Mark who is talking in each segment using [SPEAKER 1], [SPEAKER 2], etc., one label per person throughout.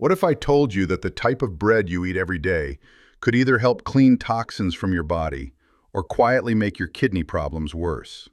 [SPEAKER 1] What if I told you that the type of bread you eat every day could either help clean toxins from your body or quietly make your kidney problems worse?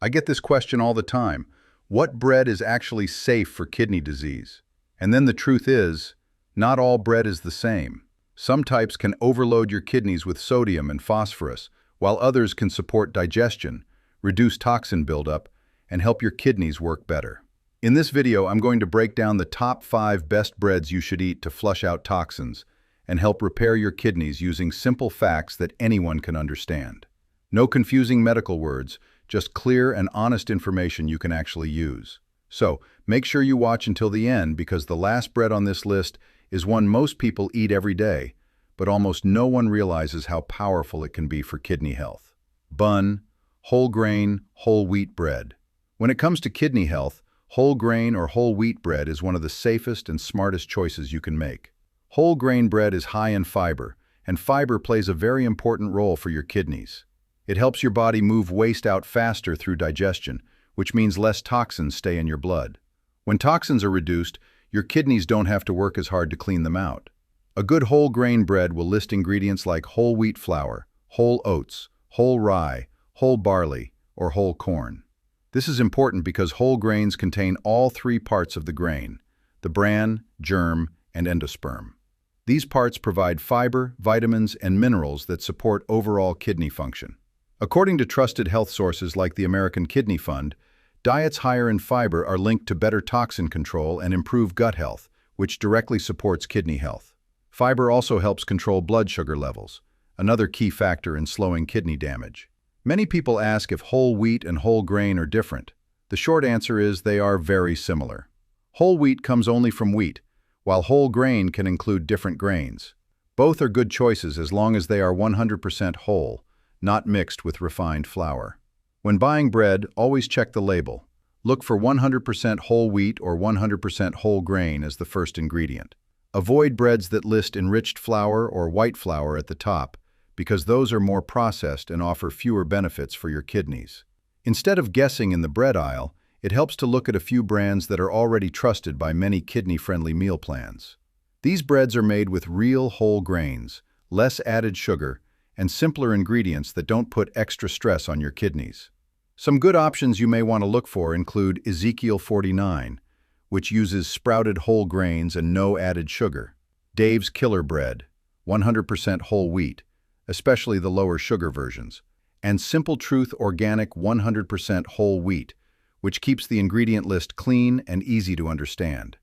[SPEAKER 1] I get this question all the time. What bread is actually safe for kidney disease? And then the truth is, not all bread is the same. Some types can overload your kidneys with sodium and phosphorus, while others can support digestion, reduce toxin buildup, and help your kidneys work better. In this video, I'm going to break down the top 5 best breads you should eat to flush out toxins and help repair your kidneys using simple facts that anyone can understand. No confusing medical words, just clear and honest information you can actually use. So, make sure you watch until the end because the last bread on this list is one most people eat every day, but almost no one realizes how powerful it can be for kidney health. Bun, whole grain, whole wheat bread. When it comes to kidney health, whole grain or whole wheat bread is one of the safest and smartest choices you can make. Whole grain bread is high in fiber, and fiber plays a very important role for your kidneys. It helps your body move waste out faster through digestion, which means less toxins stay in your blood. When toxins are reduced, your kidneys don't have to work as hard to clean them out. A good whole grain bread will list ingredients like whole wheat flour, whole oats, whole rye, whole barley, or whole corn. This is important because whole grains contain all 3 parts of the grain: the bran, germ, and endosperm. These parts provide fiber, vitamins, and minerals that support overall kidney function. According to trusted health sources like the American Kidney Fund, diets higher in fiber are linked to better toxin control and improved gut health, which directly supports kidney health. Fiber also helps control blood sugar levels, another key factor in slowing kidney damage. Many people ask if whole wheat and whole grain are different. The short answer is they are very similar. Whole wheat comes only from wheat, while whole grain can include different grains. Both are good choices as long as they are 100% whole, not mixed with refined flour. When buying bread, always check the label. Look for 100% whole wheat or 100% whole grain as the first ingredient. Avoid breads that list enriched flour or white flour at the top, because those are more processed and offer fewer benefits for your kidneys. Instead of guessing in the bread aisle, it helps to look at a few brands that are already trusted by many kidney-friendly meal plans. These breads are made with real whole grains, less added sugar, and simpler ingredients that don't put extra stress on your kidneys. Some good options you may want to look for include Ezekiel 49, which uses sprouted whole grains and no added sugar; Dave's Killer Bread, 100% whole wheat, especially the lower sugar versions; and Simple Truth Organic 100% whole wheat, which keeps the ingredient list clean and easy to understand.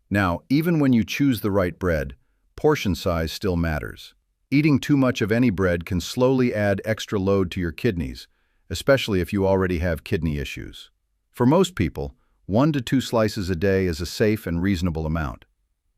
[SPEAKER 1] Now, even when you choose the right bread, portion size still matters. Eating too much of any bread can slowly add extra load to your kidneys, especially if you already have kidney issues. For most people, 1 to 2 slices a day is a safe and reasonable amount.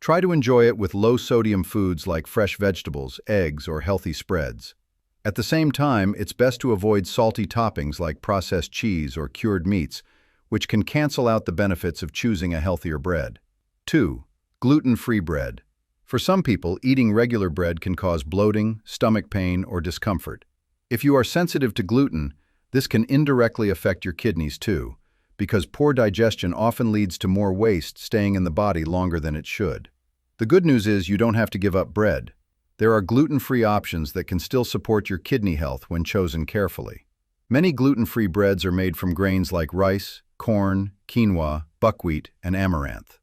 [SPEAKER 1] Try to enjoy it with low-sodium foods like fresh vegetables, eggs, or healthy spreads. At the same time, it's best to avoid salty toppings like processed cheese or cured meats, which can cancel out the benefits of choosing a healthier bread. 2. Gluten-free bread. For some people, eating regular bread can cause bloating, stomach pain, or discomfort. If you are sensitive to gluten, this can indirectly affect your kidneys too, because poor digestion often leads to more waste staying in the body longer than it should. The good news is you don't have to give up bread. There are gluten-free options that can still support your kidney health when chosen carefully. Many gluten-free breads are made from grains like rice, corn, quinoa, buckwheat, and amaranth.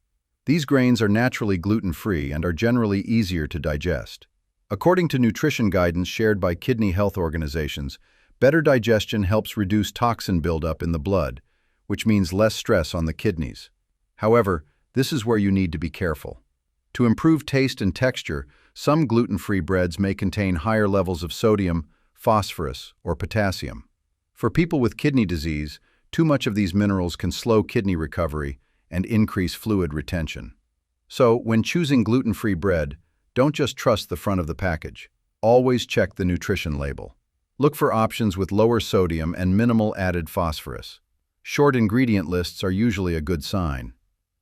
[SPEAKER 1] These grains are naturally gluten-free and are generally easier to digest. According to nutrition guidance shared by kidney health organizations, better digestion helps reduce toxin buildup in the blood, which means less stress on the kidneys. However, this is where you need to be careful. To improve taste and texture, some gluten-free breads may contain higher levels of sodium, phosphorus, or potassium. For people with kidney disease, too much of these minerals can slow kidney recovery and increase fluid retention. So, when choosing gluten-free bread, don't just trust the front of the package. Always check the nutrition label. Look for options with lower sodium and minimal added phosphorus. Short ingredient lists are usually a good sign.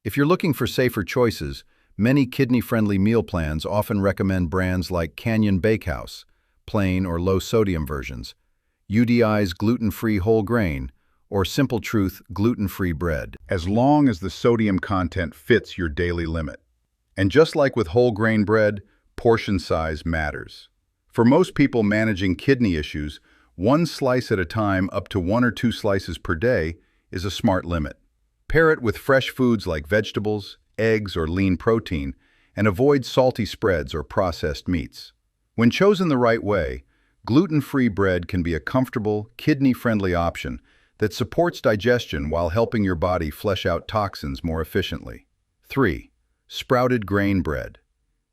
[SPEAKER 1] If you're looking for safer choices, many kidney-friendly meal plans often recommend brands like Canyon Bakehouse, plain or low-sodium versions, UDI's gluten-free whole grain, or Simple Truth gluten-free bread, as long as the sodium content fits your daily limit. And just like with whole grain bread, portion size matters. For most people managing kidney issues, one slice at a time up to 1 or 2 slices per day is a smart limit. Pair it with fresh foods like vegetables, eggs, or lean protein, and avoid salty spreads or processed meats. When chosen the right way, gluten-free bread can be a comfortable, kidney-friendly option that supports digestion while helping your body flush out toxins more efficiently. 3. Sprouted grain bread.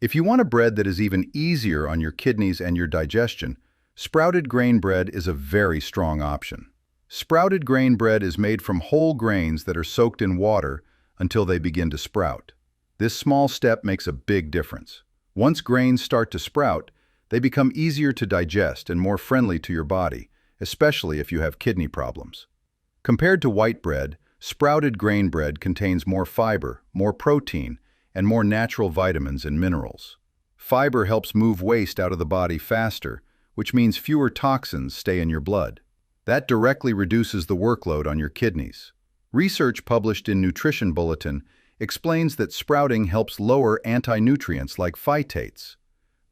[SPEAKER 1] If you want a bread that is even easier on your kidneys and your digestion, sprouted grain bread is a very strong option. Sprouted grain bread is made from whole grains that are soaked in water until they begin to sprout. This small step makes a big difference. Once grains start to sprout, they become easier to digest and more friendly to your body, especially if you have kidney problems. Compared to white bread, sprouted grain bread contains more fiber, more protein, and more natural vitamins and minerals. Fiber helps move waste out of the body faster, which means fewer toxins stay in your blood. That directly reduces the workload on your kidneys. Research published in Nutrition Bulletin explains that sprouting helps lower anti-nutrients like phytates.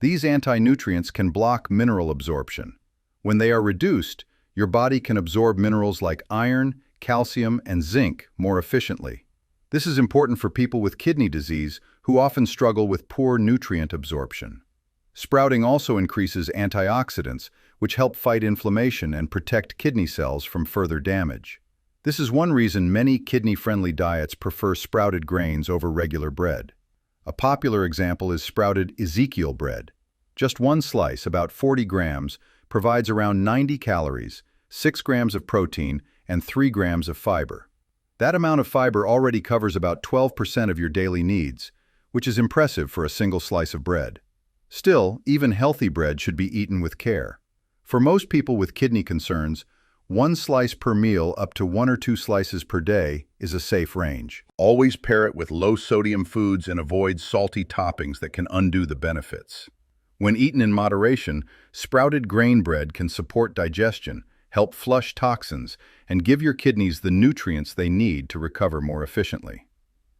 [SPEAKER 1] These anti-nutrients can block mineral absorption. When they are reduced, your body can absorb minerals like iron, calcium, and zinc more efficiently. This is important for people with kidney disease who often struggle with poor nutrient absorption. Sprouting also increases antioxidants, which help fight inflammation and protect kidney cells from further damage. This is one reason many kidney-friendly diets prefer sprouted grains over regular bread. A popular example is sprouted Ezekiel bread. Just one slice, about 40 grams, provides around 90 calories, 6 grams of protein, and 3 grams of fiber. That amount of fiber already covers about 12% of your daily needs, which is impressive for a single slice of bread. Still, even healthy bread should be eaten with care. For most people with kidney concerns, one slice per meal up to 1 or 2 slices per day is a safe range. Always pair it with low-sodium foods and avoid salty toppings that can undo the benefits. When eaten in moderation, sprouted grain bread can support digestion, help flush toxins, and give your kidneys the nutrients they need to recover more efficiently.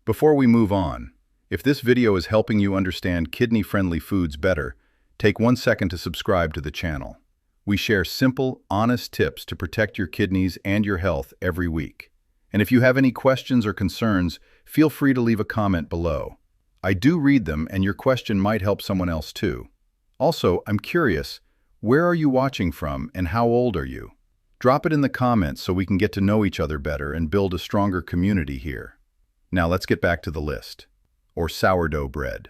[SPEAKER 1] Before we move on, if this video is helping you understand kidney-friendly foods better, take 1 second to subscribe to the channel. We share simple, honest tips to protect your kidneys and your health every week. And if you have any questions or concerns, feel free to leave a comment below. I do read them, and your question might help someone else too. Also, I'm curious, where are you watching from and how old are you? Drop it in the comments so we can get to know each other better and build a stronger community here. Now let's get back to the list. Or sourdough bread.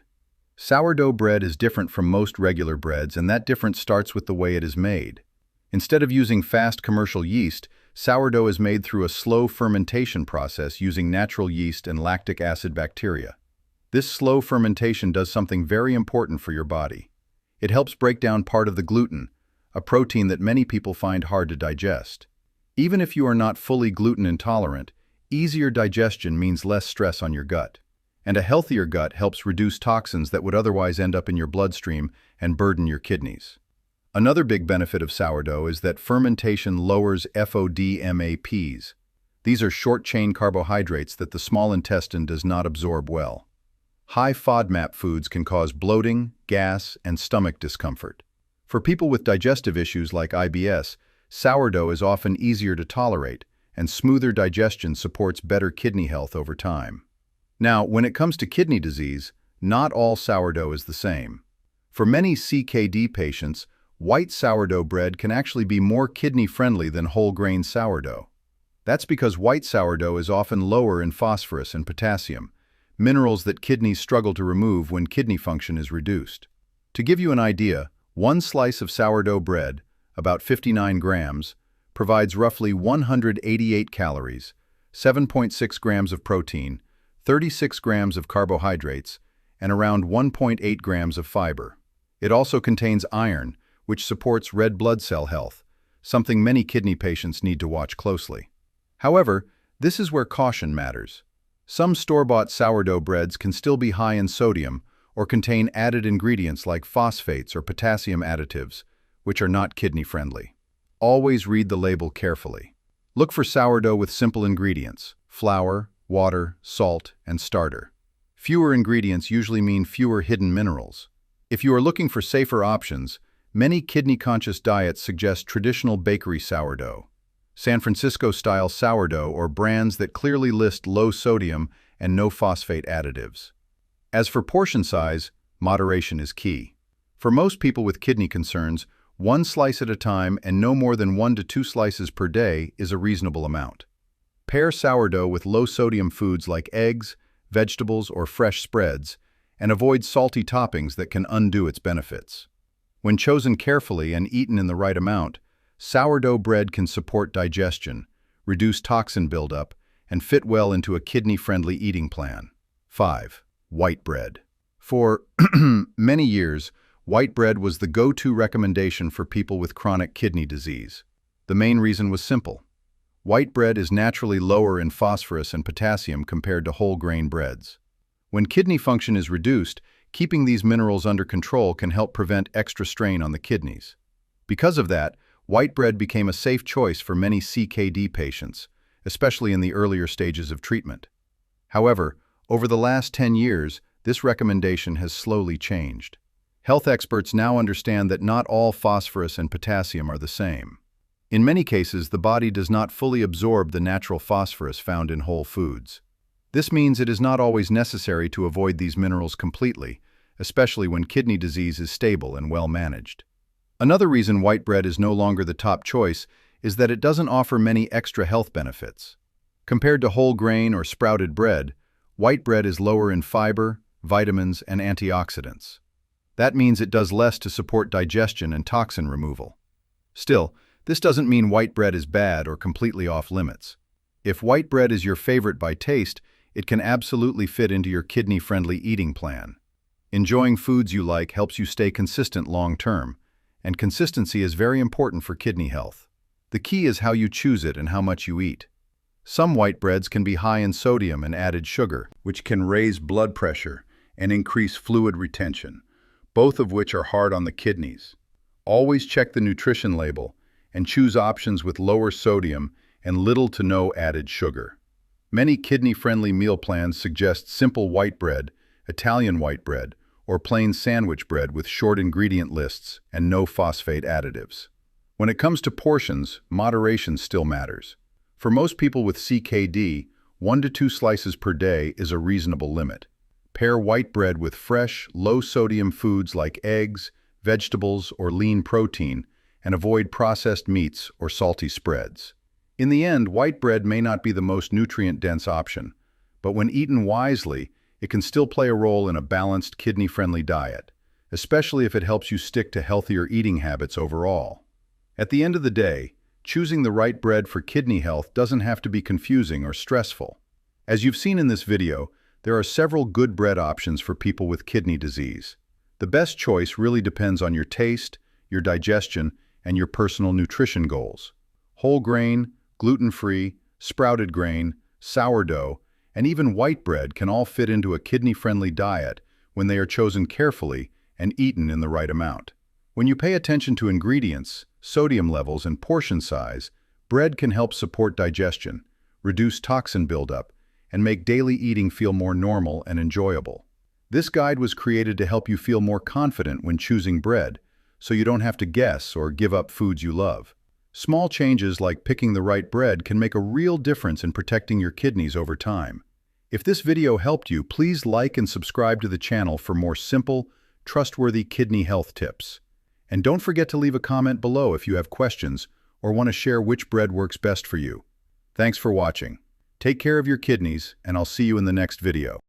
[SPEAKER 1] Sourdough bread is different from most regular breads, and that difference starts with the way it is made. Instead of using fast commercial yeast, sourdough is made through a slow fermentation process using natural yeast and lactic acid bacteria. This slow fermentation does something very important for your body. It helps break down part of the gluten, a protein that many people find hard to digest. Even if you are not fully gluten intolerant, easier digestion means less stress on your gut. And a healthier gut helps reduce toxins that would otherwise end up in your bloodstream and burden your kidneys. Another big benefit of sourdough is that fermentation lowers FODMAPs. These are short-chain carbohydrates that the small intestine does not absorb well. High FODMAP foods can cause bloating, gas, and stomach discomfort. For people with digestive issues like IBS, sourdough is often easier to tolerate, and smoother digestion supports better kidney health over time. Now, when it comes to kidney disease, not all sourdough is the same. For many CKD patients, white sourdough bread can actually be more kidney-friendly than whole-grain sourdough. That's because white sourdough is often lower in phosphorus and potassium, minerals that kidneys struggle to remove when kidney function is reduced. To give you an idea, one slice of sourdough bread, about 59 grams, provides roughly 188 calories, 7.6 grams of protein, 36 grams of carbohydrates, and around 1.8 grams of fiber. It also contains iron, which supports red blood cell health, something many kidney patients need to watch closely. However, this is where caution matters. Some store-bought sourdough breads can still be high in sodium or contain added ingredients like phosphates or potassium additives, which are not kidney-friendly. Always read the label carefully. Look for sourdough with simple ingredients: flour, water, salt, and starter. Fewer ingredients usually mean fewer hidden minerals. If you are looking for safer options, many kidney-conscious diets suggest traditional bakery sourdough, San Francisco-style sourdough, or brands that clearly list low sodium and no phosphate additives. As for portion size, moderation is key. For most people with kidney concerns, one slice at a time and no more than 1 to 2 slices per day is a reasonable amount. Pair sourdough with low-sodium foods like eggs, vegetables, or fresh spreads, and avoid salty toppings that can undo its benefits. When chosen carefully and eaten in the right amount, sourdough bread can support digestion, reduce toxin buildup, and fit well into a kidney-friendly eating plan. 5. White bread. For many years, white bread was the go-to recommendation for people with chronic kidney disease. The main reason was simple. White bread is naturally lower in phosphorus and potassium compared to whole grain breads. When kidney function is reduced, keeping these minerals under control can help prevent extra strain on the kidneys. Because of that, white bread became a safe choice for many CKD patients, especially in the earlier stages of treatment. However, over the last 10 years, this recommendation has slowly changed. Health experts now understand that not all phosphorus and potassium are the same. In many cases, the body does not fully absorb the natural phosphorus found in whole foods. This means it is not always necessary to avoid these minerals completely, especially when kidney disease is stable and well managed. Another reason white bread is no longer the top choice is that it doesn't offer many extra health benefits. Compared to whole grain or sprouted bread, white bread is lower in fiber, vitamins, and antioxidants. That means it does less to support digestion and toxin removal. Still, this doesn't mean white bread is bad or completely off limits. If white bread is your favorite by taste, it can absolutely fit into your kidney-friendly eating plan. Enjoying foods you like helps you stay consistent long-term, and consistency is very important for kidney health. The key is how you choose it and how much you eat. Some white breads can be high in sodium and added sugar, which can raise blood pressure and increase fluid retention, both of which are hard on the kidneys. Always check the nutrition label and choose options with lower sodium and little to no added sugar. Many kidney-friendly meal plans suggest simple white bread, Italian white bread, or plain sandwich bread with short ingredient lists and no phosphate additives. When it comes to portions, moderation still matters. For most people with CKD, 1 to 2 slices per day is a reasonable limit. Pair white bread with fresh, low-sodium foods like eggs, vegetables, or lean protein, and avoid processed meats or salty spreads. In the end, white bread may not be the most nutrient-dense option, but when eaten wisely, it can still play a role in a balanced, kidney-friendly diet, especially if it helps you stick to healthier eating habits overall. At the end of the day, choosing the right bread for kidney health doesn't have to be confusing or stressful. As you've seen in this video, there are several good bread options for people with kidney disease. The best choice really depends on your taste, your digestion, and your personal nutrition goals. Whole grain, gluten-free, sprouted grain, sourdough, and even white bread can all fit into a kidney-friendly diet when they are chosen carefully and eaten in the right amount. When you pay attention to ingredients, sodium levels, and portion size, bread can help support digestion, reduce toxin buildup, and make daily eating feel more normal and enjoyable. This guide was created to help you feel more confident when choosing bread, so you don't have to guess or give up foods you love. Small changes like picking the right bread can make a real difference in protecting your kidneys over time. If this video helped you, please like and subscribe to the channel for more simple, trustworthy kidney health tips. And don't forget to leave a comment below if you have questions or want to share which bread works best for you. Thanks for watching. Take care of your kidneys, and I'll see you in the next video.